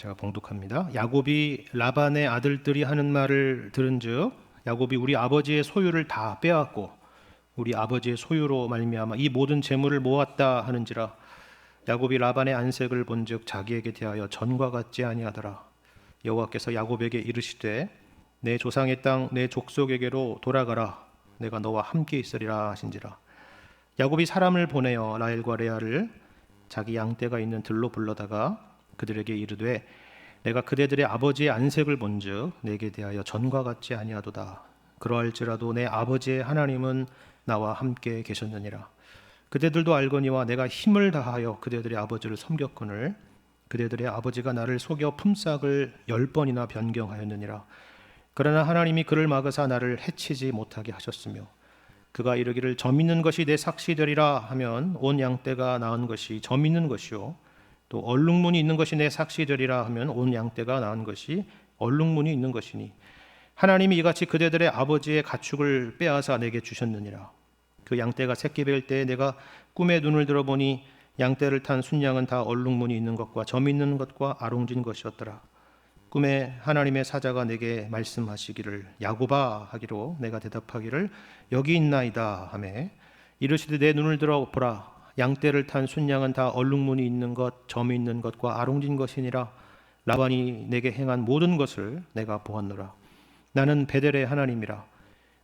제가 봉독합니다. 야곱이 라반의 아들들이 하는 말을 들은즉 야곱이 우리 아버지의 소유를 다 빼앗고 우리 아버지의 소유로 말미암아 이 모든 재물을 모았다 하는지라. 야곱이 라반의 안색을 본즉 자기에게 대하여 전과 같지 아니하더라. 여호와께서 야곱에게 이르시되 내 조상의 땅 내 족속에게로 돌아가라. 내가 너와 함께 있으리라 하신지라. 야곱이 사람을 보내어 라헬과 레아를 자기 양떼가 있는 들로 불러다가 그들에게 이르되 내가 그대들의 아버지의 안색을 본즉 내게 대하여 전과 같지 아니하도다. 그러할지라도 내 아버지의 하나님은 나와 함께 계셨느니라. 그대들도 알거니와 내가 힘을 다하여 그대들의 아버지를 섬겼거늘 그대들의 아버지가 나를 속여 품삯을 10번이나 변경하였느니라. 그러나 하나님이 그를 막으사 나를 해치지 못하게 하셨으며 그가 이르기를 점 있는 것이 내 삭시 되리라 하면 온 양떼가 낳은 것이 점 있는 것이요 또 얼룩무늬 있는 것이 내 삭시 되리라 하면 온 양떼가 낳은 것이 얼룩무늬 있는 것이니 하나님이 이같이 그대들의 아버지의 가축을 빼앗아 내게 주셨느니라. 그 양떼가 새끼 뵐 때에 내가 꿈에 눈을 들어보니 양떼를 탄 순양은 다 얼룩무늬 있는 것과 점 있는 것과 아롱진 것이었더라. 꿈에 하나님의 사자가 내게 말씀하시기를 야곱아 하기로 내가 대답하기를 여기 있나이다 하매 이르시되 내 눈을 들어 보라. 양떼를 탄 순양은 다 얼룩무늬 있는 것, 점이 있는 것과 아롱진 것이니라. 라반이 내게 행한 모든 것을 내가 보았노라. 나는 베델의 하나님이라.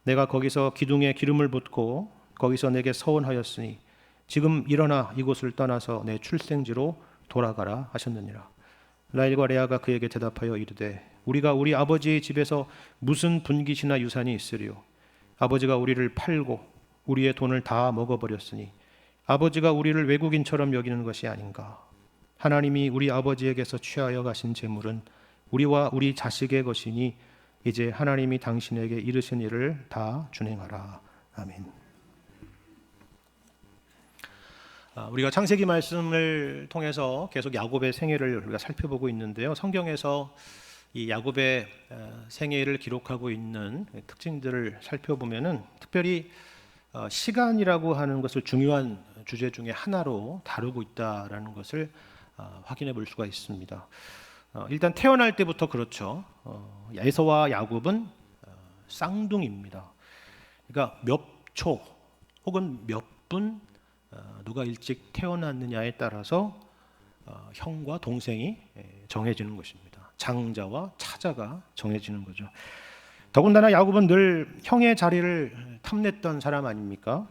내가 거기서 기둥에 기름을 붓고 거기서 내게 서원하였으니 지금 일어나 이곳을 떠나서 내 출생지로 돌아가라 하셨느니라. 라헬과 레아가 그에게 대답하여 이르되 우리가 우리 아버지의 집에서 무슨 분깃이나 유산이 있으리요. 아버지가 우리를 팔고 우리의 돈을 다 먹어버렸으니 아버지가 우리를 외국인처럼 여기는 것이 아닌가. 하나님이 우리 아버지에게서 취하여 가신 재물은 우리와 우리 자식의 것이니 이제 하나님이 당신에게 이르신 일을 다 준행하라. 아멘. 우리가 창세기 말씀을 통해서 계속 야곱의 생애를 우리가 살펴보고 있는데요. 성경에서 이 야곱의 생애를 기록하고 있는 특징들을 살펴보면은 특별히 시간이라고 하는 것을 중요한 주제 중에 하나로 다루고 있다라는 것을 확인해 볼 수가 있습니다. 일단 태어날 때부터 그렇죠. 에서와 야곱은 쌍둥이입니다. 그러니까 몇 초 혹은 몇 분 누가 일찍 태어났느냐에 따라서 형과 동생이 정해지는 것입니다. 장자와 차자가 정해지는 거죠. 더군다나 야곱은 늘 형의 자리를 탐냈던 사람 아닙니까?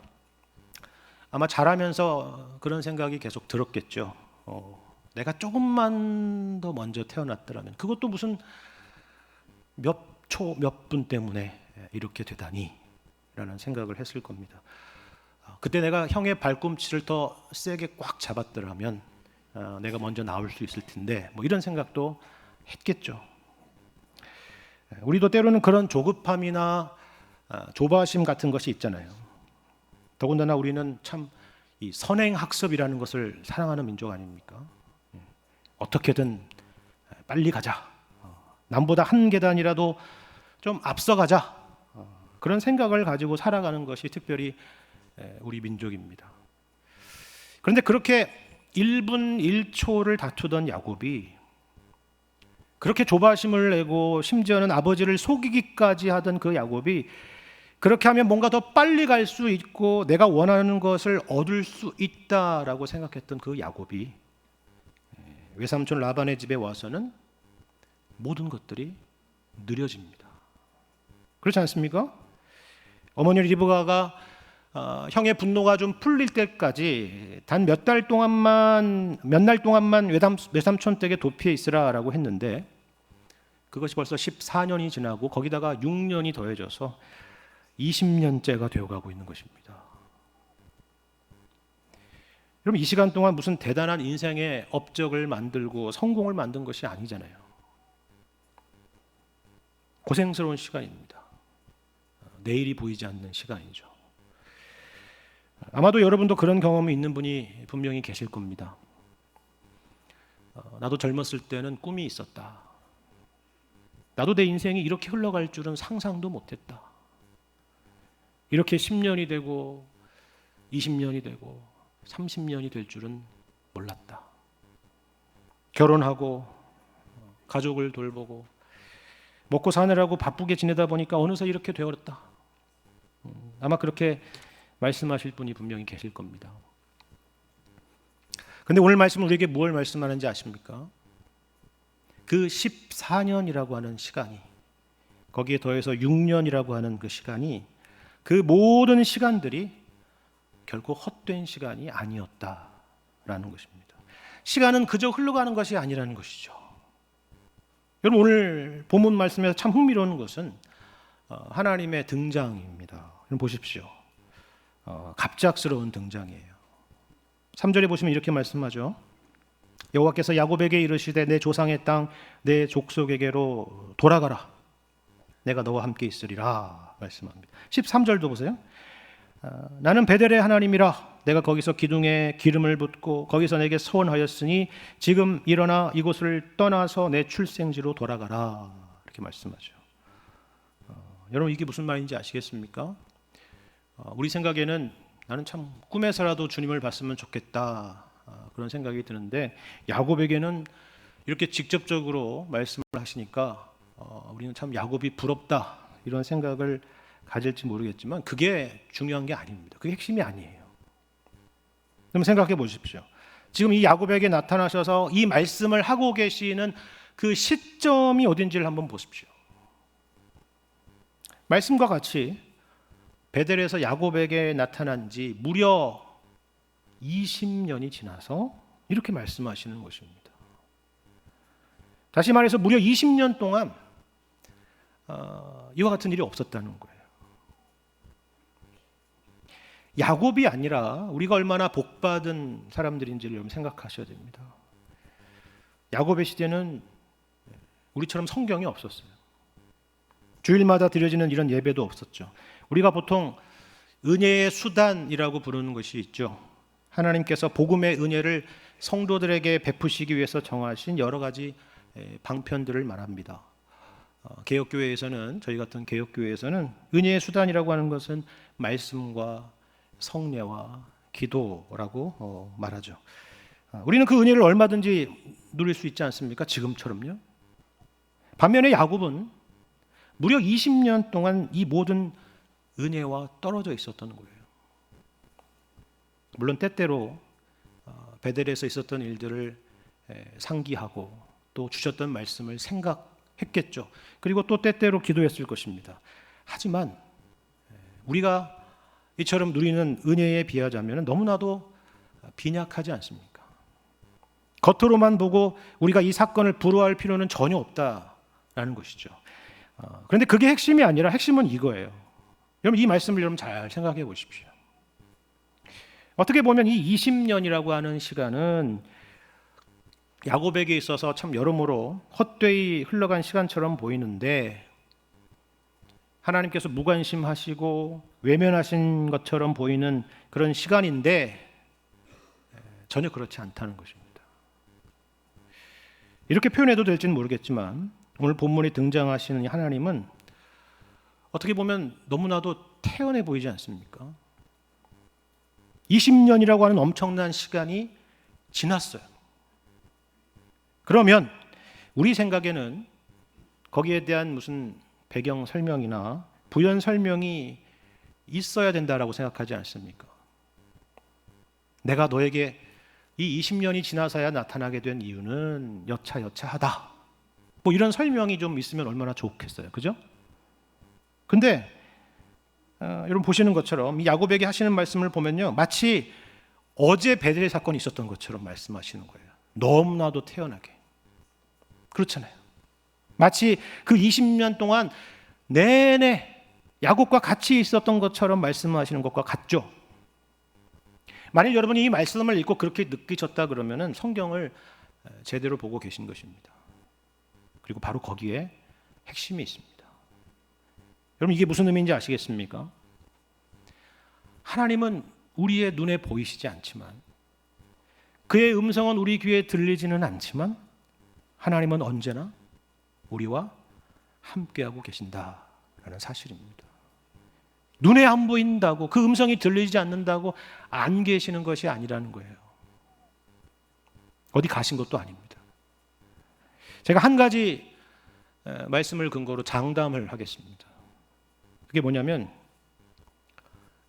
아마 자라면서 그런 생각이 계속 들었겠죠. 내가 조금만 더 먼저 태어났더라면, 그것도 무슨 몇 초, 몇 분 때문에 이렇게 되다니 라는 생각을 했을 겁니다. 그때 내가 형의 발꿈치를 더 세게 꽉 잡았더라면 내가 먼저 나올 수 있을 텐데, 뭐 이런 생각도 했겠죠. 우리도 때로는 그런 조급함이나 조바심 같은 것이 있잖아요. 더군다나 우리는 참 이 선행학습이라는 것을 사랑하는 민족 아닙니까? 어떻게든 빨리 가자. 남보다 한 계단이라도 좀 앞서가자. 그런 생각을 가지고 살아가는 것이 특별히 우리 민족입니다. 그런데 그렇게 1분 1초를 다투던 야곱이, 그렇게 조바심을 내고 심지어는 아버지를 속이기까지 하던 그 야곱이, 그렇게 하면 뭔가 더 빨리 갈 수 있고 내가 원하는 것을 얻을 수 있다라고 생각했던 그 야곱이 외삼촌 라반의 집에 와서는 모든 것들이 느려집니다. 그렇지 않습니까? 어머니 리브가가 형의 분노가 좀 풀릴 때까지 단 몇 날 동안만 외삼촌 댁에 도피해 있으라라고 했는데, 그것이 벌써 14년이 지나고 거기다가 6년이 더해져서 20년째가 되어가고 있는 것입니다. 여러분, 이 시간 동안 무슨 대단한 인생의 업적을 만들고 성공을 만든 것이 아니잖아요. 고생스러운 시간입니다. 내일이 보이지 않는 시간이죠. 아마도 여러분도 그런 경험이 있는 분이 분명히 계실 겁니다. 나도 젊었을 때는 꿈이 있었다. 나도 내 인생이 이렇게 흘러갈 줄은 상상도 못했다. 이렇게 10년이 되고 20년이 되고 30년이 될 줄은 몰랐다. 결혼하고 가족을 돌보고 먹고 사느라고 바쁘게 지내다 보니까 어느새 이렇게 되어버렸다. 아마 그렇게 말씀하실 분이 분명히 계실 겁니다. 근데 오늘 말씀은 우리에게 뭘 말씀하는지 아십니까? 그 14년이라고 하는 시간이, 거기에 더해서 6년이라고 하는 그 시간이, 그 모든 시간들이 결코 헛된 시간이 아니었다라는 것입니다. 시간은 그저 흘러가는 것이 아니라는 것이죠. 여러분, 오늘 본문 말씀에서 참 흥미로운 것은 하나님의 등장입니다. 여러분 보십시오. 갑작스러운 등장이에요. 3절에 보시면 이렇게 말씀하죠. 여호와께서 야곱에게 이르시되 내 조상의 땅 내 족속에게로 돌아가라. 내가 너와 함께 있으리라 말씀합니다. 13절도 보세요. 나는 베델의 하나님이라. 내가 거기서 기둥에 기름을 붓고 거기서 내게 서원하였으니 지금 일어나 이곳을 떠나서 내 출생지로 돌아가라. 이렇게 말씀하죠. 여러분, 이게 무슨 말인지 아시겠습니까? 우리 생각에는 나는 참 꿈에서라도 주님을 봤으면 좋겠다, 그런 생각이 드는데, 야곱에게는 이렇게 직접적으로 말씀을 하시니까 우리는 참 야곱이 부럽다, 이런 생각을 가질지 모르겠지만 그게 중요한 게 아닙니다. 그게 핵심이 아니에요. 그럼 생각해 보십시오. 지금 이 야곱에게 나타나셔서 이 말씀을 하고 계시는 그 시점이 어딘지를 한번 보십시오. 말씀과 같이 베델에서 야곱에게 나타난 지 무려 20년이 지나서 이렇게 말씀하시는 것입니다. 다시 말해서 무려 20년 동안 이와 같은 일이 없었다는 거예요. 야곱이 아니라 우리가 얼마나 복받은 사람들인지를 여러분 생각하셔야 됩니다. 야곱의 시대는 우리처럼 성경이 없었어요. 주일마다 드려지는 이런 예배도 없었죠. 우리가 보통 은혜의 수단이라고 부르는 것이 있죠. 하나님께서 복음의 은혜를 성도들에게 베푸시기 위해서 정하신 여러 가지 방편들을 말합니다. 개혁교회에서는, 저희 같은 개혁교회에서는 은혜의 수단이라고 하는 것은 말씀과 성례와 기도라고 말하죠. 우리는 그 은혜를 얼마든지 누릴 수 있지 않습니까? 지금처럼요. 반면에 야곱은 무려 20년 동안 이 모든 은혜와 떨어져 있었던 거예요. 물론 때때로 베델에서 있었던 일들을 상기하고 또 주셨던 말씀을 생각했겠죠. 그리고 또 때때로 기도했을 것입니다. 하지만 우리가 이처럼 누리는 은혜에 비하자면 너무나도 빈약하지 않습니까? 겉으로만 보고 우리가 이 사건을 부러워할 필요는 전혀 없다라는 것이죠. 그런데 그게 핵심이 아니라 핵심은 이거예요. 여러분, 이 말씀을 여러분 잘 생각해 보십시오. 어떻게 보면 이 20년이라고 하는 시간은 야곱에게 있어서 참 여러모로 헛되이 흘러간 시간처럼 보이는데, 하나님께서 무관심하시고 외면하신 것처럼 보이는 그런 시간인데 전혀 그렇지 않다는 것입니다. 이렇게 표현해도 될지는 모르겠지만 오늘 본문에 등장하시는 하나님은 어떻게 보면 너무나도 태연해 보이지 않습니까? 20년이라고 하는 엄청난 시간이 지났어요. 그러면 우리 생각에는 거기에 대한 무슨 배경 설명이나 부연 설명이 있어야 된다라고 생각하지 않습니까? 내가 너에게 이 20년이 지나서야 나타나게 된 이유는 여차여차하다. 뭐 이런 설명이 좀 있으면 얼마나 좋겠어요. 그죠? 근데 여러분 보시는 것처럼 이 야곱에게 하시는 말씀을 보면요, 마치 어제 베델 사건이 있었던 것처럼 말씀하시는 거예요. 너무나도 태연하게. 그렇잖아요. 마치 그 20년 동안 내내 야곱과 같이 있었던 것처럼 말씀하시는 것과 같죠. 만일 여러분이 이 말씀을 읽고 그렇게 느끼셨다 그러면은 성경을 제대로 보고 계신 것입니다. 그리고 바로 거기에 핵심이 있습니다. 여러분, 이게 무슨 의미인지 아시겠습니까? 하나님은 우리의 눈에 보이시지 않지만, 그의 음성은 우리 귀에 들리지는 않지만 하나님은 언제나 우리와 함께하고 계신다라는 사실입니다. 눈에 안 보인다고, 그 음성이 들리지 않는다고 안 계시는 것이 아니라는 거예요. 어디 가신 것도 아닙니다. 제가 한 가지 말씀을 근거로 장담을 하겠습니다. 그게 뭐냐면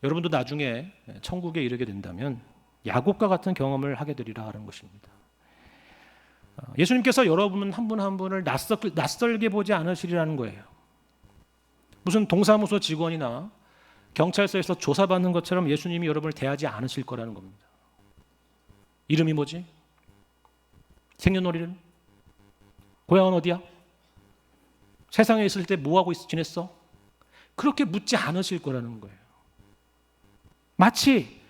여러분도 나중에 천국에 이르게 된다면 야곱과 같은 경험을 하게 되리라 하는 것입니다. 예수님께서 여러분 한 분 한 분을 낯설게 보지 않으시리라는 거예요. 무슨 동사무소 직원이나 경찰서에서 조사받는 것처럼 예수님이 여러분을 대하지 않으실 거라는 겁니다. 이름이 뭐지? 생년월일은? 고향은 어디야? 세상에 있을 때 뭐하고 지냈어? 그렇게 묻지 않으실 거라는 거예요. 마치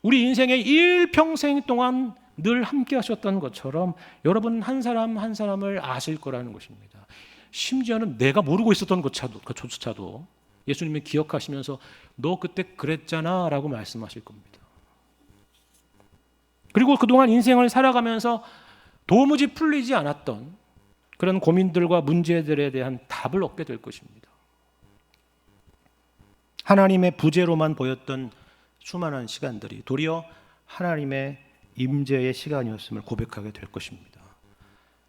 우리 인생의 일평생 동안 늘 함께 하셨던 것처럼 여러분 한 사람 한 사람을 아실 거라는 것입니다. 심지어는 내가 모르고 있었던 것조차도 예수님이 기억하시면서 너 그때 그랬잖아 라고 말씀하실 겁니다. 그리고 그동안 인생을 살아가면서 도무지 풀리지 않았던 그런 고민들과 문제들에 대한 답을 얻게 될 것입니다. 하나님의 부재로만 보였던 수많은 시간들이 도리어 하나님의 임재의 시간이었음을 고백하게 될 것입니다.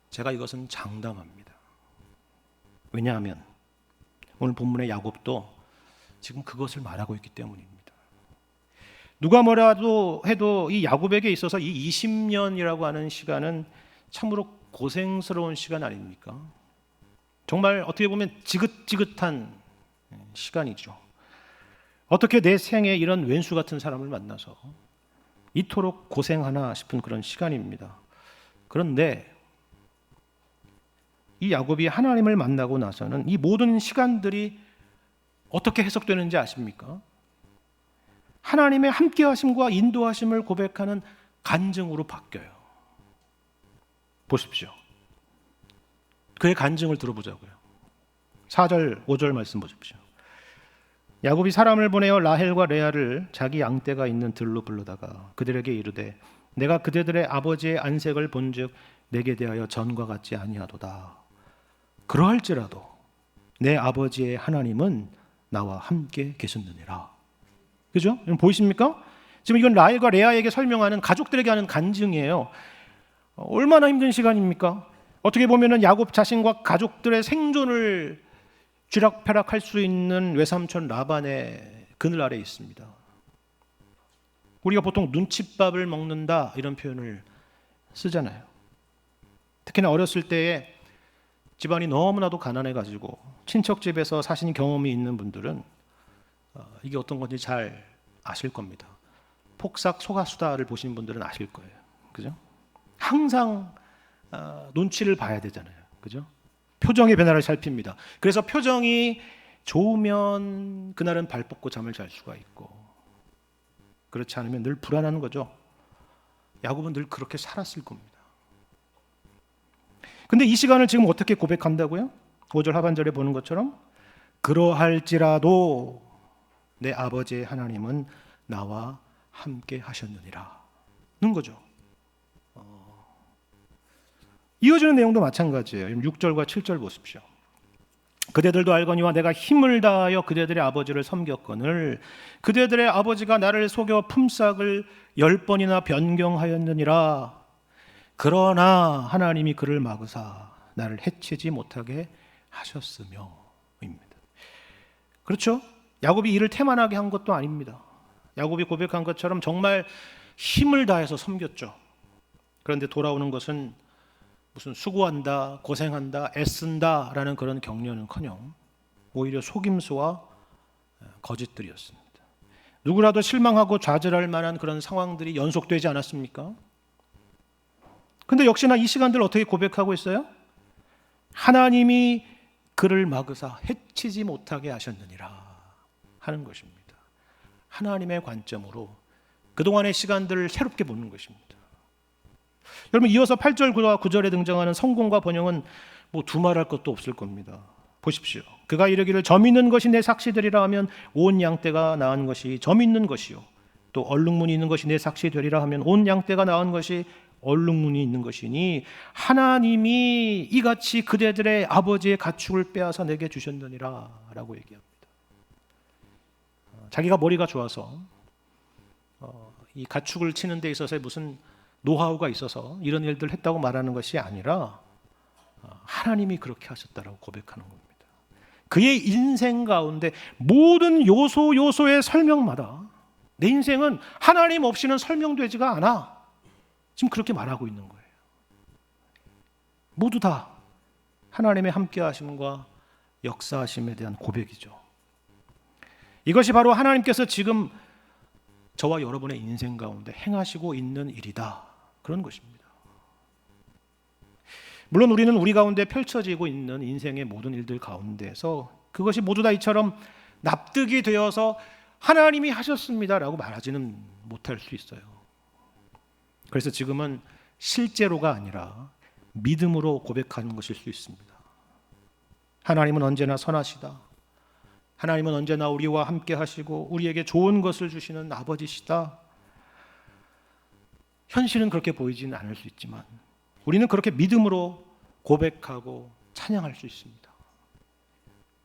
제가 이것은 장담합니다. 왜냐하면 오늘 본문의 야곱도 지금 그것을 말하고 있기 때문입니다. 누가 뭐라도 해도 이 야곱에게 있어서 이 20년이라고 하는 시간은 참으로 고생스러운 시간 아닙니까? 정말 어떻게 보면 지긋지긋한 시간이죠. 어떻게 내 생에 이런 왼수 같은 사람을 만나서 이토록 고생하나 싶은 그런 시간입니다. 그런데 이 야곱이 하나님을 만나고 나서는 이 모든 시간들이 어떻게 해석되는지 아십니까? 하나님의 함께하심과 인도하심을 고백하는 간증으로 바뀌어요. 보십시오. 그의 간증을 들어보자고요. 4절, 5절 말씀 보십시오. 야곱이 사람을 보내어 라헬과 레아를 자기 양떼가 있는 들로 불러다가 그들에게 이르되 내가 그대들의 아버지의 안색을 본즉 내게 대하여 전과 같지 아니하도다. 그러할지라도 내 아버지의 하나님은 나와 함께 계셨느니라. 그죠? 보이십니까? 지금 이건 라헬과 레아에게 설명하는 가족들에게 하는 간증이에요. 얼마나 힘든 시간입니까? 어떻게 보면은 야곱 자신과 가족들의 생존을 쥐락펴락할 수 있는 외삼촌 라반의 그늘 아래에 있습니다. 우리가 보통 눈칫밥을 먹는다 이런 표현을 쓰잖아요. 특히나 어렸을 때에 집안이 너무나도 가난해가지고 친척 집에서 사신 경험이 있는 분들은 이게 어떤 건지 잘 아실 겁니다. 폭삭 소가수다를 보신 분들은 아실 거예요. 그죠? 항상 눈치를 봐야 되잖아요. 그죠? 표정의 변화를 살핍니다. 그래서 표정이 좋으면 그날은 발 뻗고 잠을 잘 수가 있고 그렇지 않으면 늘 불안한 거죠. 야곱은 늘 그렇게 살았을 겁니다. 근데 이 시간을 지금 어떻게 고백한다고요? 5절 하반절에 보는 것처럼 그러할지라도 내 아버지의 하나님은 나와 함께 하셨느니라 는 거죠. 이어지는 내용도 마찬가지예요. 6절과 7절 보십시오. 그대들도 알거니와 내가 힘을 다하여 그대들의 아버지를 섬겼거늘 그대들의 아버지가 나를 속여 품삯을 10번이나 변경하였느니라. 그러나 하나님이 그를 막으사 나를 해치지 못하게 하셨으며 입니다. 그렇죠? 야곱이 이를 태만하게 한 것도 아닙니다. 야곱이 고백한 것처럼 정말 힘을 다해서 섬겼죠. 그런데 돌아오는 것은 무슨 수고한다, 고생한다, 애쓴다 라는 그런 격려는커녕 오히려 속임수와 거짓들이었습니다. 누구라도 실망하고 좌절할 만한 그런 상황들이 연속되지 않았습니까? 근데 역시나 이 시간들 어떻게 고백하고 있어요? 하나님이 그를 막으사 해치지 못하게 하셨느니라 하는 것입니다. 하나님의 관점으로 그동안의 시간들을 새롭게 보는 것입니다. 여러분 이어서 8절 9절에 등장하는 성공과 번영은 뭐 두말할 것도 없을 겁니다. 보십시오. 그가 이르기를 점 있는 것이 내 삭시되리라 하면 온 양떼가 낳은 것이 점 있는 것이요 또 얼룩무늬 있는 것이 내 삭시되리라 하면 온 양떼가 낳은 것이 얼룩무늬 있는 것이니 하나님이 이같이 그대들의 아버지의 가축을 빼앗아 내게 주셨느니라 라고 얘기합니다. 자기가 머리가 좋아서 이 가축을 치는 데 있어서 무슨 노하우가 있어서 이런 일들을 했다고 말하는 것이 아니라 하나님이 그렇게 하셨다라고 고백하는 겁니다. 그의 인생 가운데 모든 요소의 설명마다 내 인생은 하나님 없이는 설명되지가 않아. 지금 그렇게 말하고 있는 거예요. 모두 다 하나님의 함께하심과 역사하심에 대한 고백이죠. 이것이 바로 하나님께서 지금 저와 여러분의 인생 가운데 행하시고 있는 일이다. 그런 것입니다. 물론 우리는 우리 가운데 펼쳐지고 있는 인생의 모든 일들 가운데서 그것이 모두 다 이처럼 납득이 되어서 하나님이 하셨습니다라고 말하지는 못할 수 있어요. 그래서 지금은 실제로가 아니라 믿음으로 고백하는 것일 수 있습니다. 하나님은 언제나 선하시다. 하나님은 언제나 우리와 함께 하시고 우리에게 좋은 것을 주시는 아버지시다. 현실은 그렇게 보이지는 않을 수 있지만 우리는 그렇게 믿음으로 고백하고 찬양할 수 있습니다.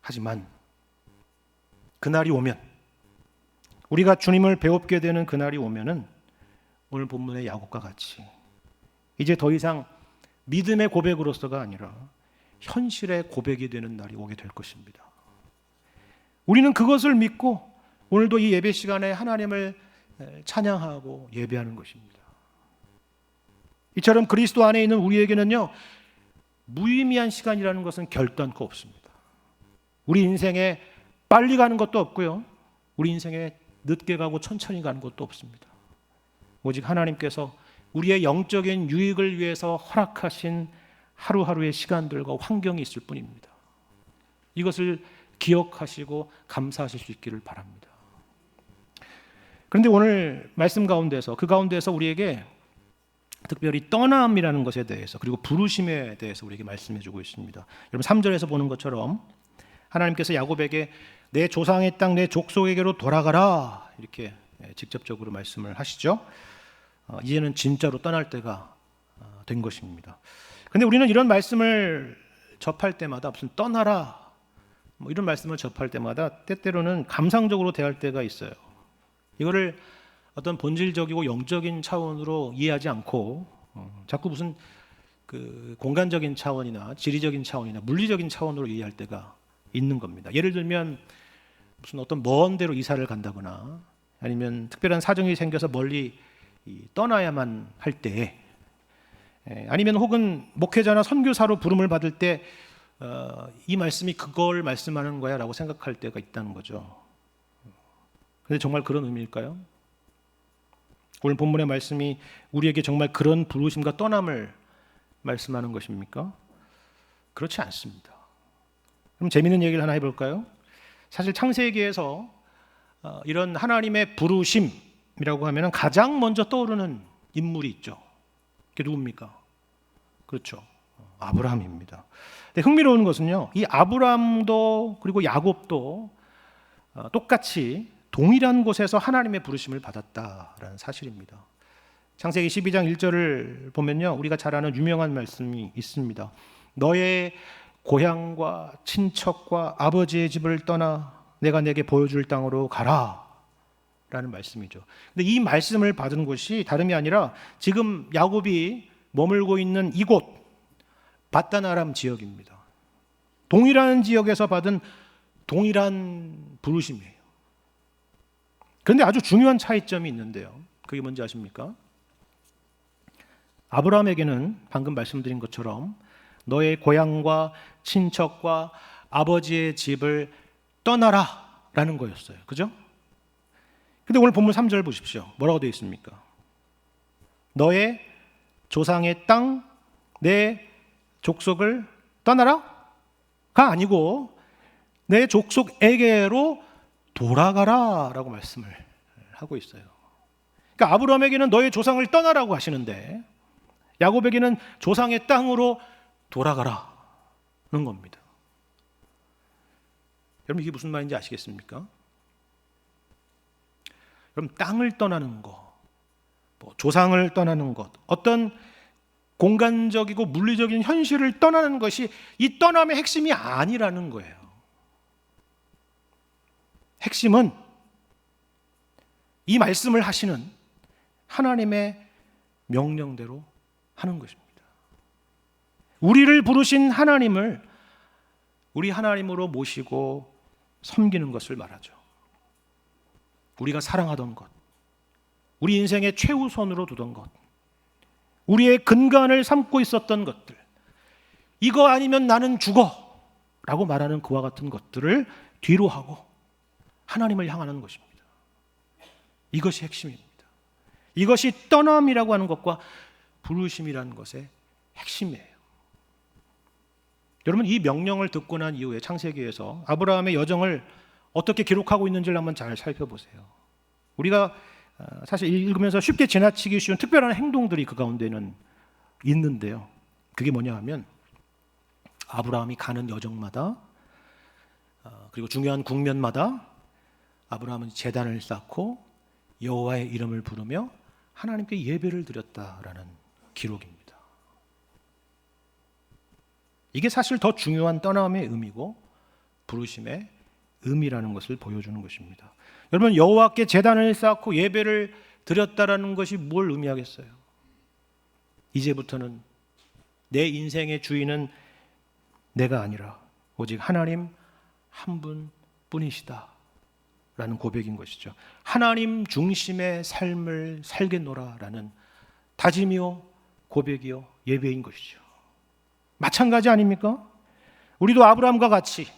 하지만 그날이 오면, 우리가 주님을 배웁게 되는 그날이 오면은 오늘 본문의 야곱과 같이 이제 더 이상 믿음의 고백으로서가 아니라 현실의 고백이 되는 날이 오게 될 것입니다. 우리는 그것을 믿고 오늘도 이 예배 시간에 하나님을 찬양하고 예배하는 것입니다. 이처럼 그리스도 안에 있는 우리에게는요, 무의미한 시간이라는 것은 결단코 없습니다. 우리 인생에 빨리 가는 것도 없고요, 우리 인생에 늦게 가고 천천히 가는 것도 없습니다. 오직 하나님께서 우리의 영적인 유익을 위해서 허락하신 하루하루의 시간들과 환경이 있을 뿐입니다. 이것을 기억하시고 감사하실 수 있기를 바랍니다. 그런데 오늘 말씀 가운데서, 그 가운데서 우리에게 특별히 떠남이라는 것에 대해서, 그리고 부르심에 대해서 우리에게 말씀해 주고 있습니다. 여러분 3절에서 보는 것처럼 하나님께서 야곱에게 내 조상의 땅, 내 족속에게로 돌아가라, 이렇게 직접적으로 말씀을 하시죠. 이제는 진짜로 떠날 때가 된 것입니다. 그런데 우리는 이런 말씀을 접할 때마다, 무슨 떠나라 이런 말씀을 접할 때마다 때때로는 감상적으로 대할 때가 있어요. 이거를 어떤 본질적이고 영적인 차원으로 이해하지 않고 자꾸 무슨 그 공간적인 차원이나 지리적인 차원이나 물리적인 차원으로 이해할 때가 있는 겁니다. 예를 들면 무슨 어떤 먼 데로 이사를 간다거나 아니면 특별한 사정이 생겨서 멀리 떠나야만 할 때, 아니면 혹은 목회자나 선교사로 부름을 받을 때 이 말씀이 그걸 말씀하는 거야 라고 생각할 때가 있다는 거죠. 그런데 정말 그런 의미일까요? 오늘 본문의 말씀이 우리에게 정말 그런 부르심과 떠남을 말씀하는 것입니까? 그렇지 않습니다. 그럼 재미있는 얘기를 하나 해볼까요? 사실 창세기에서 이런 하나님의 부르심이라고 하면 가장 먼저 떠오르는 인물이 있죠. 그게 누굽니까? 그렇죠, 아브라함입니다. 근데 흥미로운 것은요, 이 아브라함도 그리고 야곱도 똑같이 동일한 곳에서 하나님의 부르심을 받았다라는 사실입니다. 창세기 12장 1절을 보면요, 우리가 잘 아는 유명한 말씀이 있습니다. 너의 고향과 친척과 아버지의 집을 떠나 내가 내게 보여줄 땅으로 가라 라는 말씀이죠. 근데 이 말씀을 받은 곳이 다름이 아니라 지금 야곱이 머물고 있는 이곳 밧단 아람 지역입니다. 동일한 지역에서 받은 동일한 부르심이에요. 그런데 아주 중요한 차이점이 있는데요, 그게 뭔지 아십니까? 아브라함에게는 방금 말씀드린 것처럼 너의 고향과 친척과 아버지의 집을 떠나라 라는 거였어요. 그죠? 근데 오늘 본문 3절 보십시오. 뭐라고 되어 있습니까? 너의 조상의 땅, 내 족속을 떠나라? 가 아니고 내 족속에게로 돌아가라 라고 말씀을 하고 있어요. 그러니까 아브라함에게는 너의 조상을 떠나라고 하시는데 야곱에게는 조상의 땅으로 돌아가라는 겁니다. 여러분 이게 무슨 말인지 아시겠습니까? 여러분 땅을 떠나는 것, 조상을 떠나는 것, 어떤 공간적이고 물리적인 현실을 떠나는 것이 이 떠남의 핵심이 아니라는 거예요. 핵심은 이 말씀을 하시는 하나님의 명령대로 하는 것입니다. 우리를 부르신 하나님을 우리 하나님으로 모시고 섬기는 것을 말하죠. 우리가 사랑하던 것, 우리 인생의 최우선으로 두던 것, 우리의 근간을 삼고 있었던 것들, 이거 아니면 나는 죽어 라고 말하는 그와 같은 것들을 뒤로 하고 하나님을 향하는 것입니다. 이것이 핵심입니다. 이것이 떠남이라고 하는 것과 부르심이라는 것의 핵심이에요. 여러분, 이 명령을 듣고 난 이후에 창세기에서 아브라함의 여정을 어떻게 기록하고 있는지를 한번 잘 살펴보세요. 우리가 사실 읽으면서 쉽게 지나치기 쉬운 특별한 행동들이 그 가운데는 있는데요. 그게 뭐냐 하면 아브라함이 가는 여정마다 그리고 중요한 국면마다 아브라함은 제단을 쌓고 여호와의 이름을 부르며 하나님께 예배를 드렸다라는 기록입니다. 이게 사실 더 중요한 떠남의 의미고 부르심의 의미라는 것을 보여주는 것입니다. 여러분, 여호와께 제단을 쌓고 예배를 드렸다라는 것이 뭘 의미하겠어요? 이제부터는 내 인생의 주인은 내가 아니라 오직 하나님 한 분뿐이시다 라는 고백인 것이죠. 하나님 중심의 삶을 살겠노라라는 다짐이요, 고백이요, 예배인 것이죠. 마찬가지 아닙니까? 우리도 아브라함과 같이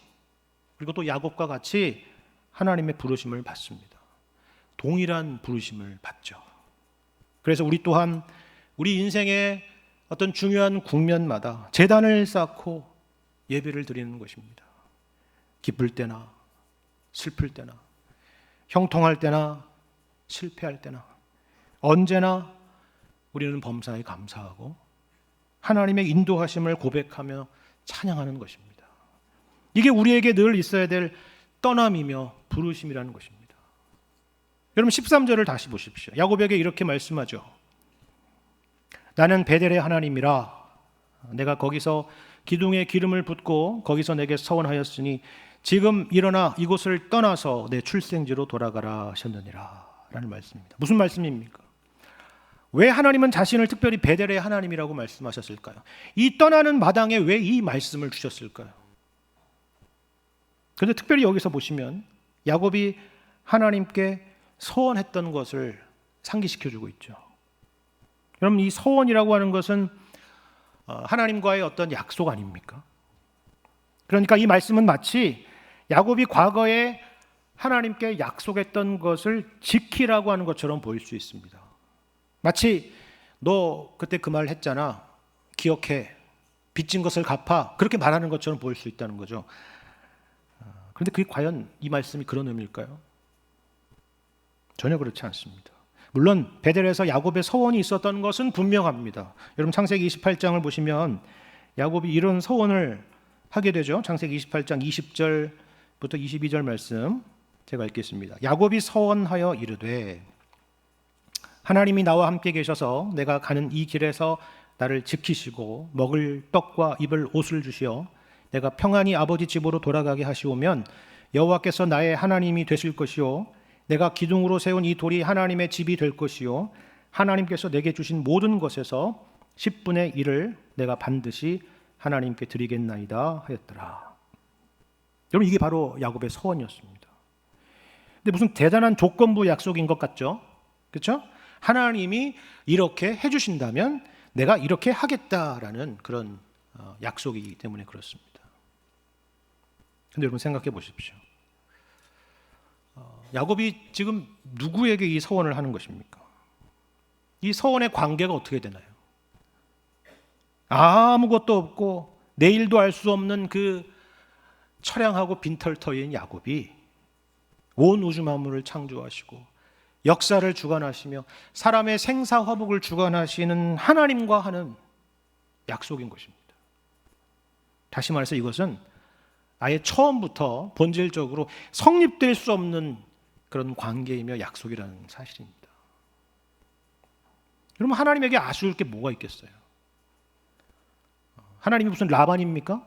그리고 또 야곱과 같이 하나님의 부르심을 받습니다. 동일한 부르심을 받죠. 그래서 우리 또한 우리 인생의 어떤 중요한 국면마다 제단을 쌓고 예배를 드리는 것입니다. 기쁠 때나 슬플 때나 형통할 때나 실패할 때나 언제나 우리는 범사에 감사하고 하나님의 인도하심을 고백하며 찬양하는 것입니다. 이게 우리에게 늘 있어야 될 떠남이며 부르심이라는 것입니다. 여러분, 13절을 다시 보십시오. 야곱에게 이렇게 말씀하죠. 나는 베델의 하나님이라. 내가 거기서 기둥에 기름을 붓고 거기서 내게 서원하였으니 지금 일어나 이곳을 떠나서 내 출생지로 돌아가라 하셨느니라 라는 말씀입니다. 무슨 말씀입니까? 왜 하나님은 자신을 특별히 베델의 하나님이라고 말씀하셨을까요? 이 떠나는 마당에 왜 이 말씀을 주셨을까요? 그런데 특별히 여기서 보시면 야곱이 하나님께 서원했던 것을 상기시켜주고 있죠. 여러분, 이 서원이라고 하는 것은 하나님과의 어떤 약속 아닙니까? 그러니까 이 말씀은 마치 야곱이 과거에 하나님께 약속했던 것을 지키라고 하는 것처럼 보일 수 있습니다. 마치 너 그때 그 말 했잖아, 기억해, 빚진 것을 갚아, 그렇게 말하는 것처럼 보일 수 있다는 거죠. 그런데 그게 과연 이 말씀이 그런 의미일까요? 전혀 그렇지 않습니다. 물론 베델에서 야곱의 서원이 있었던 것은 분명합니다. 여러분, 창세기 28장을 보시면 야곱이 이런 서원을 하게 되죠. 창세기 28장 20절부터 22절 말씀 제가 읽겠습니다. 야곱이 서원하여 이르되 하나님이 나와 함께 계셔서 내가 가는 이 길에서 나를 지키시고 먹을 떡과 입을 옷을 주시어 내가 평안히 아버지 집으로 돌아가게 하시오면 여호와께서 나의 하나님이 되실 것이요 내가 기둥으로 세운 이 돌이 하나님의 집이 될 것이요 하나님께서 내게 주신 모든 것에서 10분의 1을 내가 반드시 하나님께 드리겠나이다 하였더라. 여러분, 이게 바로 야곱의 서원이었습니다. 근데 무슨 대단한 조건부 약속인 것 같죠? 그렇죠? 하나님이 이렇게 해주신다면 내가 이렇게 하겠다라는 그런 약속이기 때문에 그렇습니다. 근데 여러분, 생각해 보십시오. 야곱이 지금 누구에게 이 서원을 하는 것입니까? 이 서원의 관계가 어떻게 되나요? 아무것도 없고 내일도 알 수 없는 그 처량하고 빈털터리인 야곱이 온 우주 만물을 창조하시고 역사를 주관하시며 사람의 생사화복을 주관하시는 하나님과 하는 약속인 것입니다. 다시 말해서 이것은 아예 처음부터 본질적으로 성립될 수 없는 그런 관계이며 약속이라는 사실입니다. 여러분, 하나님에게 아쉬울 게 뭐가 있겠어요? 하나님이 무슨 라반입니까?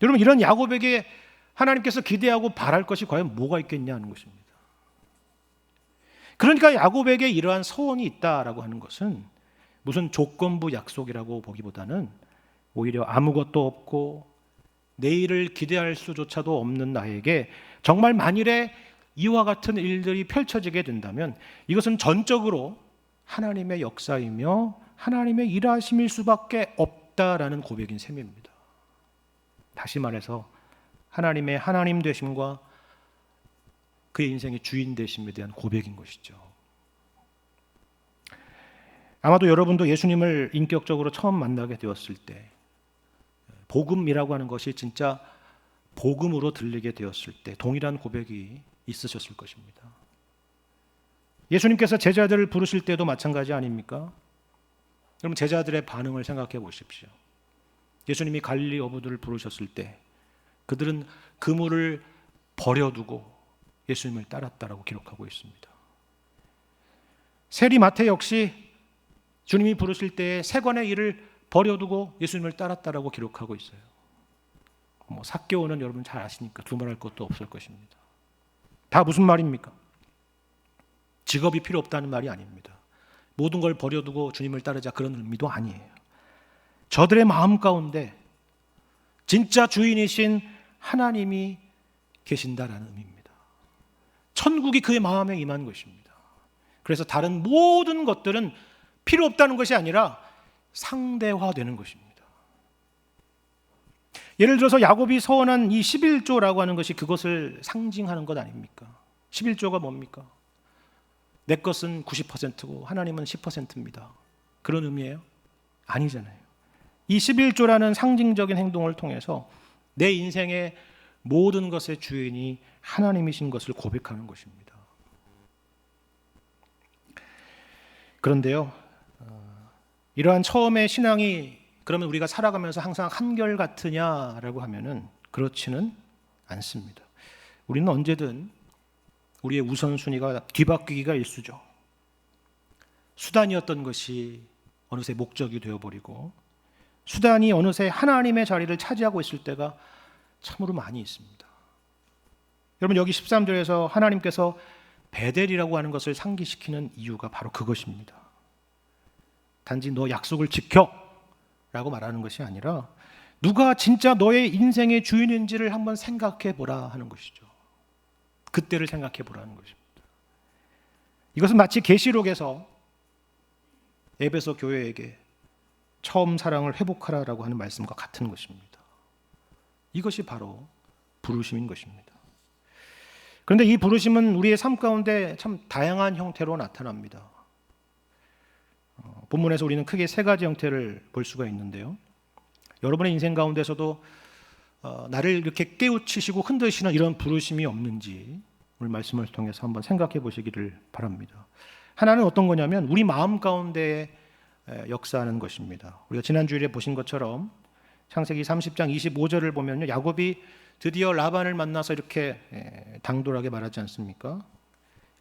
여러분, 이런 야곱에게 하나님께서 기대하고 바랄 것이 과연 뭐가 있겠냐는 것입니다. 그러니까 야곱에게 이러한 서원이 있다라고 하는 것은 무슨 조건부 약속이라고 보기보다는 오히려 아무것도 없고 내일을 기대할 수조차도 없는 나에게 정말 만일에 이와 같은 일들이 펼쳐지게 된다면 이것은 전적으로 하나님의 역사이며 하나님의 일하심일 수밖에 없다라는 고백인 셈입니다. 다시 말해서 하나님의 하나님 되심과 그의 인생의 주인 되심에 대한 고백인 것이죠. 아마도 여러분도 예수님을 인격적으로 처음 만나게 되었을 때 복음이라고 하는 것이 진짜 복음으로 들리게 되었을 때 동일한 고백이 있으셨을 것입니다. 예수님께서 제자들을 부르실 때도 마찬가지 아닙니까? 그럼 제자들의 반응을 생각해 보십시오. 예수님이 갈릴리 어부들을 부르셨을 때 그들은 그물을 버려두고 예수님을 따랐다라고 기록하고 있습니다. 세리 마태 역시 주님이 부르실 때에 세관의 일을 버려두고 예수님을 따랐다라고 기록하고 있어요. 삭개오는 여러분 잘 아시니까 두말할 것도 없을 것입니다. 다 무슨 말입니까? 직업이 필요 없다는 말이 아닙니다. 모든 걸 버려두고 주님을 따르자 그런 의미도 아니에요. 저들의 마음 가운데 진짜 주인이신 하나님이 계신다라는 의미입니다. 천국이 그의 마음에 임한 것입니다. 그래서 다른 모든 것들은 필요 없다는 것이 아니라 상대화되는 것입니다. 예를 들어서 야곱이 서원한 이 11조라고 하는 것이 그것을 상징하는 것 아닙니까? 11조가 뭡니까? 내 것은 90%고 하나님은 10%입니다. 그런 의미예요? 아니잖아요. 이 11조라는 상징적인 행동을 통해서 내 인생의 모든 것의 주인이 하나님이신 것을 고백하는 것입니다. 그런데요, 이러한 처음의 신앙이 그러면 우리가 살아가면서 항상 한결같으냐라고 하면은 그렇지는 않습니다. 우리는 언제든 우리의 우선순위가 뒤바뀌기가 일쑤죠. 수단이었던 것이 어느새 목적이 되어버리고 수단이 어느새 하나님의 자리를 차지하고 있을 때가 참으로 많이 있습니다. 여러분 여기 13절에서 하나님께서 베델이라고 하는 것을 상기시키는 이유가 바로 그것입니다. 단지 너 약속을 지켜 라고 말하는 것이 아니라 누가 진짜 너의 인생의 주인인지를 한번 생각해 보라 하는 것이죠. 그때를 생각해 보라는 것입니다. 이것은 마치 계시록에서 에베소 교회에게 처음 사랑을 회복하라라고 하는 말씀과 같은 것입니다. 이것이 바로 부르심인 것입니다. 그런데 이 부르심은 우리의 삶 가운데 참 다양한 형태로 나타납니다. 본문에서 우리는 크게 세 가지 형태를 볼 수가 있는데요. 여러분의 인생 가운데서도 나를 이렇게 깨우치시고 흔드시는 이런 부르심이 없는지 오늘 말씀을 통해서 한번 생각해 보시기를 바랍니다. 하나는 어떤 거냐면 우리 마음 가운데 역사하는 것입니다. 우리가 지난주일에 보신 것처럼 창세기 30장 25절을 보면요, 야곱이 드디어 라반을 만나서 이렇게 당돌하게 말하지 않습니까?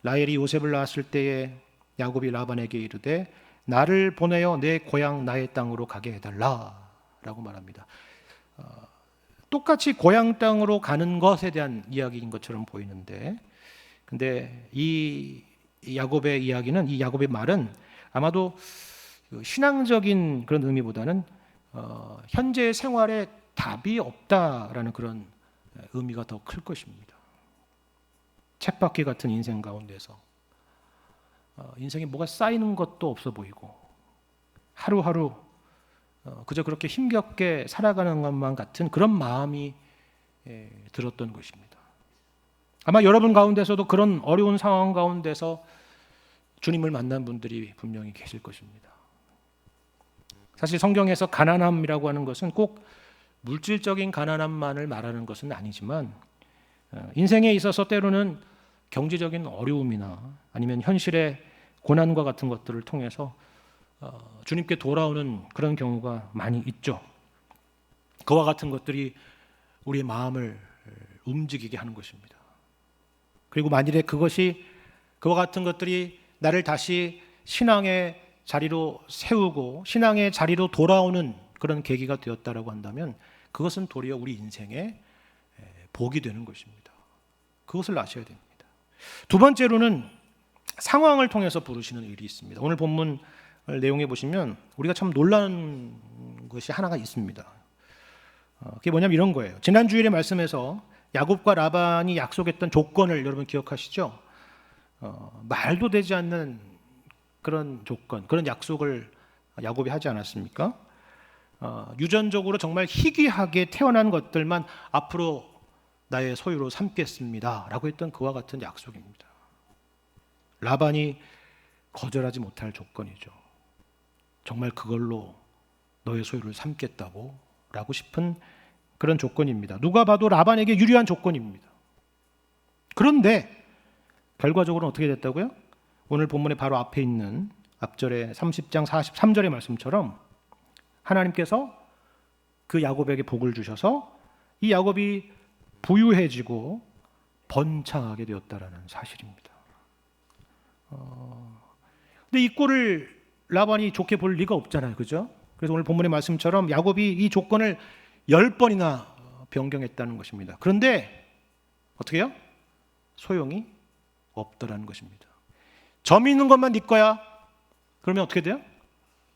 라헬이 요셉을 낳았을 때에 야곱이 라반에게 이르되 나를 보내어 내 고향 나의 땅으로 가게 해달라 라고 말합니다. 똑같이 고향 땅으로 가는 것에 대한 이야기인 것처럼 보이는데, 근데 이 야곱의 이야기는, 이 야곱의 말은 아마도 신앙적인 그런 의미보다는 현재의 생활에 답이 없다라는 그런 의미가 더 클 것입니다. 쳇바퀴 같은 인생 가운데서 인생에 뭐가 쌓이는 것도 없어 보이고 하루하루 그저 그렇게 힘겹게 살아가는 것만 같은 그런 마음이 들었던 것입니다. 아마 여러분 가운데서도 그런 어려운 상황 가운데서 주님을 만난 분들이 분명히 계실 것입니다. 사실 성경에서 가난함이라고 하는 것은 꼭 물질적인 가난함만을 말하는 것은 아니지만 인생에 있어서 때로는 경제적인 어려움이나 아니면 현실의 고난과 같은 것들을 통해서 주님께 돌아오는 그런 경우가 많이 있죠. 그와 같은 것들이 우리의 마음을 움직이게 하는 것입니다. 그리고 만일에 그와 같은 것들이 나를 다시 신앙의 자리로 세우고 신앙의 자리로 돌아오는 그런 계기가 되었다라고 한다면 그것은 도리어 우리 인생의 복이 되는 것입니다. 그것을 아셔야 됩니다. 두 번째로는 상황을 통해서 부르시는 일이 있습니다. 오늘 본문 내용에 보시면 우리가 참 놀라는 것이 하나가 있습니다. 그게 뭐냐면 이런 거예요. 지난 주일의 말씀에서 야곱과 라반이 약속했던 조건을 여러분 기억하시죠? 말도 되지 않는 그런 조건, 그런 약속을 야곱이 하지 않았습니까? 유전적으로 정말 희귀하게 태어난 것들만 앞으로 나의 소유로 삼겠습니다 라고 했던 그와 같은 약속입니다. 라반이 거절하지 못할 조건이죠. 정말 그걸로 너의 소유를 삼겠다고 라고 싶은 그런 조건입니다. 누가 봐도 라반에게 유리한 조건입니다. 그런데 결과적으로는 어떻게 됐다고요? 오늘 본문의 바로 앞에 있는 앞절에 30장 43절의 말씀처럼 하나님께서 그 야곱에게 복을 주셔서 이 야곱이 부유해지고 번창하게 되었다라는 사실입니다. 근데 이 꼴을 라반이 좋게 볼 리가 없잖아요, 그죠? 그래서 오늘 본문의 말씀처럼 야곱이 이 조건을 10번이나 변경했다는 것입니다. 그런데 어떻게 해요? 소용이 없더라는 것입니다. 점 있는 것만 네 거야. 그러면 어떻게 돼요?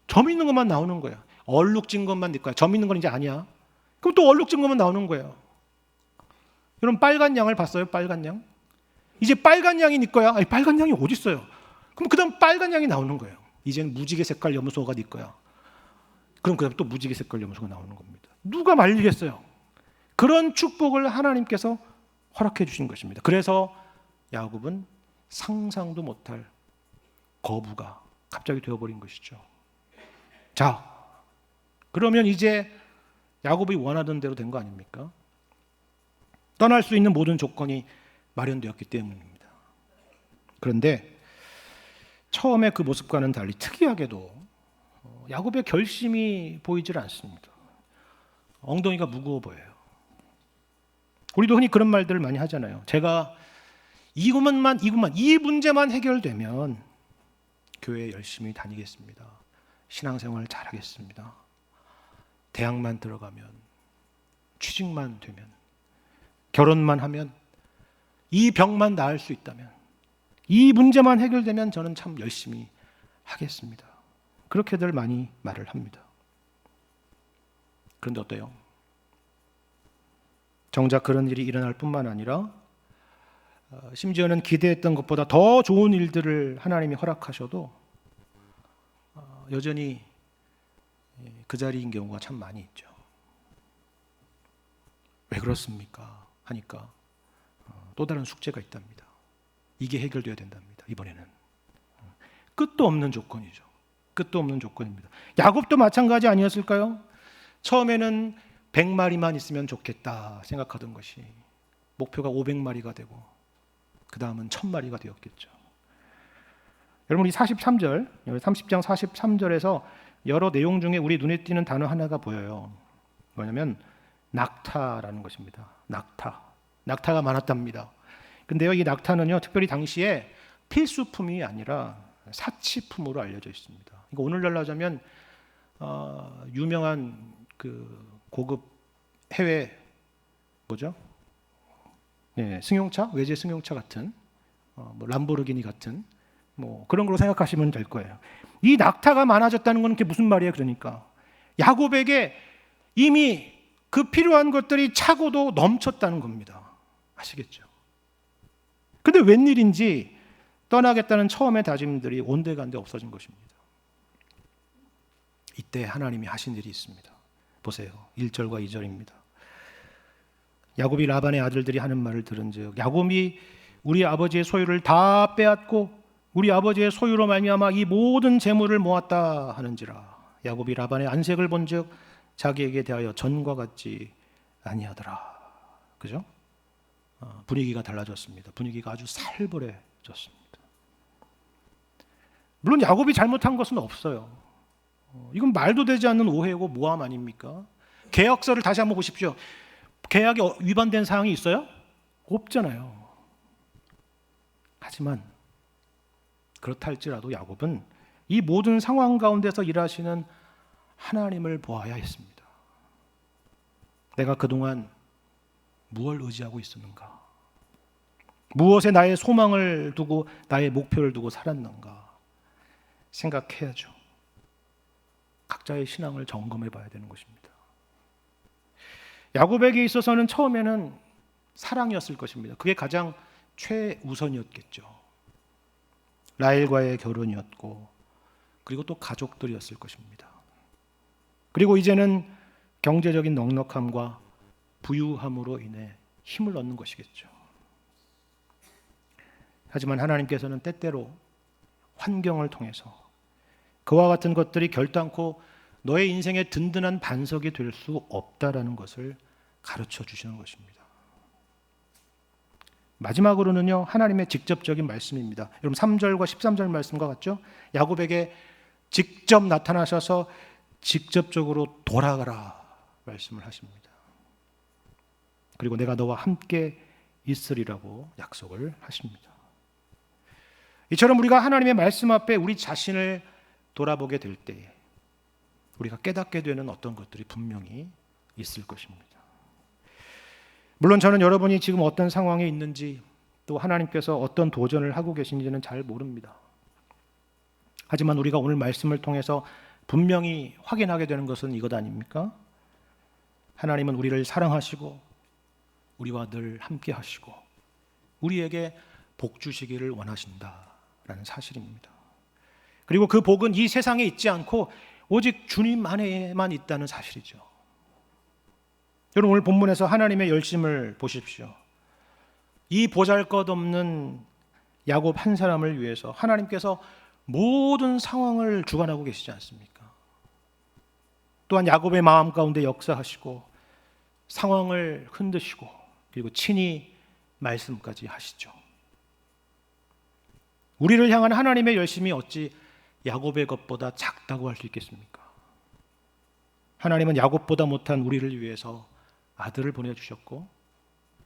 점 있는 것만 나오는 거예요. 얼룩진 것만 네 거야. 점 있는 건 이제 아니야. 그럼 또 얼룩진 것만 나오는 거예요. 여러분 빨간 양을 봤어요? 빨간 양? 이제 빨간 양이 네 거야. 아니, 빨간 양이 어디 있어요? 그럼 그다음 빨간 양이 나오는 거예요. 이제는 무지개 색깔 염소가 네 거야. 그럼 그다음 또 무지개 색깔 염소가 나오는 겁니다. 누가 말리겠어요? 그런 축복을 하나님께서 허락해 주신 것입니다. 그래서 야곱은 상상도 못할 거부가 갑자기 되어버린 것이죠. 자, 그러면 이제 야곱이 원하던 대로 된 거 아닙니까? 떠날 수 있는 모든 조건이 마련되었기 때문입니다. 그런데 처음에 그 모습과는 달리 특이하게도 야곱의 결심이 보이질 않습니다. 엉덩이가 무거워 보여요. 우리도 흔히 그런 말들을 많이 하잖아요. 제가 이 문제만 해결되면 교회 열심히 다니겠습니다. 신앙생활 잘하겠습니다. 대학만 들어가면, 취직만 되면, 결혼만 하면, 이 병만 나을 수 있다면, 이 문제만 해결되면 저는 참 열심히 하겠습니다. 그렇게들 많이 말을 합니다. 그런데 어때요? 정작 그런 일이 일어날 뿐만 아니라 심지어는 기대했던 것보다 더 좋은 일들을 하나님이 허락하셔도 여전히 그 자리인 경우가 참 많이 있죠. 왜 그렇습니까? 하니까 또 다른 숙제가 있답니다. 이게 해결되어야 된답니다. 이번에는 끝도 없는 조건이죠. 끝도 없는 조건입니다. 야곱도 마찬가지 아니었을까요? 처음에는 100마리만 있으면 좋겠다 생각하던 것이 목표가 500마리가 되고 그 다음은 1000마리가 되었겠죠. 여러분 이 43절, 30장 43절에서 여러 내용 중에 우리 눈에 띄는 단어 하나가 보여요. 뭐냐면 낙타라는 것입니다. 낙타가 많았답니다. 근데요, 이 낙타는요, 특별히 당시에 필수품이 아니라 사치품으로 알려져 있습니다. 이거 오늘날로 하자면 유명한 그 고급 해외 뭐죠? 네, 승용차, 외제 승용차 같은 뭐 람보르기니 같은 뭐 그런 걸로 생각하시면 될 거예요. 이 낙타가 많아졌다는 건 그게 무슨 말이에요? 그러니까 야곱에게 이미 그 필요한 것들이 차고도 넘쳤다는 겁니다. 아시겠죠? 근데 웬일인지 떠나겠다는 처음의 다짐들이 온데간데 없어진 것입니다. 이때 하나님이 하신 일이 있습니다. 보세요. 1절과 2절입니다. 야곱이 라반의 아들들이 하는 말을 들은즉 야곱이 우리 아버지의 소유를 다 빼앗고 우리 아버지의 소유로 말미암아 이 모든 재물을 모았다 하는지라. 야곱이 라반의 안색을 본즉 자기에게 대하여 전과 같지 아니하더라. 그죠? 분위기가 달라졌습니다. 분위기가 아주 살벌해졌습니다. 물론 야곱이 잘못한 것은 없어요. 이건 말도 되지 않는 오해고 모함 아닙니까? 계약서를 다시 한번 보십시오. 계약에 위반된 사항이 있어요? 없잖아요. 하지만 그렇다 할지라도 야곱은 이 모든 상황 가운데서 일하시는 하나님을 보아야 했습니다. 내가 그동안 무엇을 의지하고 있었는가? 무엇에 나의 소망을 두고 나의 목표를 두고 살았는가? 생각해야죠. 각자의 신앙을 점검해 봐야 되는 것입니다. 야곱에게 있어서는 처음에는 사랑이었을 것입니다. 그게 가장 최우선이었겠죠. 라헬과의 결혼이었고, 그리고 또 가족들이었을 것입니다. 그리고 이제는 경제적인 넉넉함과 부유함으로 인해 힘을 얻는 것이겠죠. 하지만 하나님께서는 때때로 환경을 통해서 그와 같은 것들이 결단코 너의 인생의 든든한 반석이 될 수 없다라는 것을 가르쳐 주시는 것입니다. 마지막으로는요, 하나님의 직접적인 말씀입니다. 여러분 3절과 13절 말씀과 같죠? 야곱에게 직접 나타나셔서 직접적으로 돌아가라 말씀을 하십니다. 그리고 내가 너와 함께 있으리라고 약속을 하십니다. 이처럼 우리가 하나님의 말씀 앞에 우리 자신을 돌아보게 될 때에 우리가 깨닫게 되는 어떤 것들이 분명히 있을 것입니다. 물론 저는 여러분이 지금 어떤 상황에 있는지, 또 하나님께서 어떤 도전을 하고 계신지는 잘 모릅니다. 하지만 우리가 오늘 말씀을 통해서 분명히 확인하게 되는 것은 이것 아닙니까? 하나님은 우리를 사랑하시고 우리와 늘 함께 하시고 우리에게 복 주시기를 원하신다라는 사실입니다. 그리고 그 복은 이 세상에 있지 않고 오직 주님 안에만 있다는 사실이죠. 여러분 오늘 본문에서 하나님의 열심을 보십시오. 이 보잘것없는 야곱 한 사람을 위해서 하나님께서 모든 상황을 주관하고 계시지 않습니까? 또한 야곱의 마음 가운데 역사하시고 상황을 흔드시고 그리고 친히 말씀까지 하시죠. 우리를 향한 하나님의 열심이 어찌 야곱의 것보다 작다고 할 수 있겠습니까? 하나님은 야곱보다 못한 우리를 위해서 아들을 보내주셨고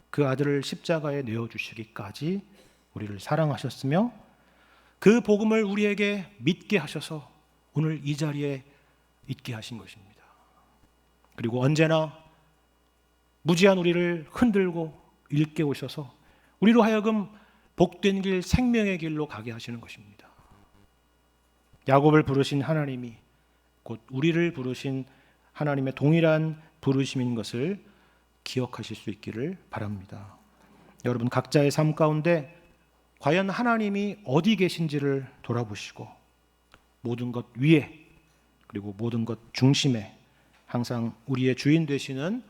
그 아들을 십자가에 내어주시기까지 우리를 사랑하셨으며 그 복음을 우리에게 믿게 하셔서 오늘 이 자리에 있게 하신 것입니다. 그리고 언제나 무지한 우리를 흔들고 일깨우셔서 우리로 하여금 복된 길, 생명의 길로 가게 하시는 것입니다. 야곱을 부르신 하나님이 곧 우리를 부르신 하나님의 동일한 부르심인 것을 기억하실 수 있기를 바랍니다. 여러분 각자의 삶 가운데 과연 하나님이 어디 계신지를 돌아보시고 모든 것 위에 그리고 모든 것 중심에 항상 우리의 주인 되시는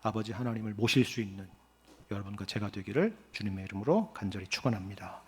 아버지 하나님을 모실 수 있는 여러분과 제가 되기를 주님의 이름으로 간절히 축원합니다.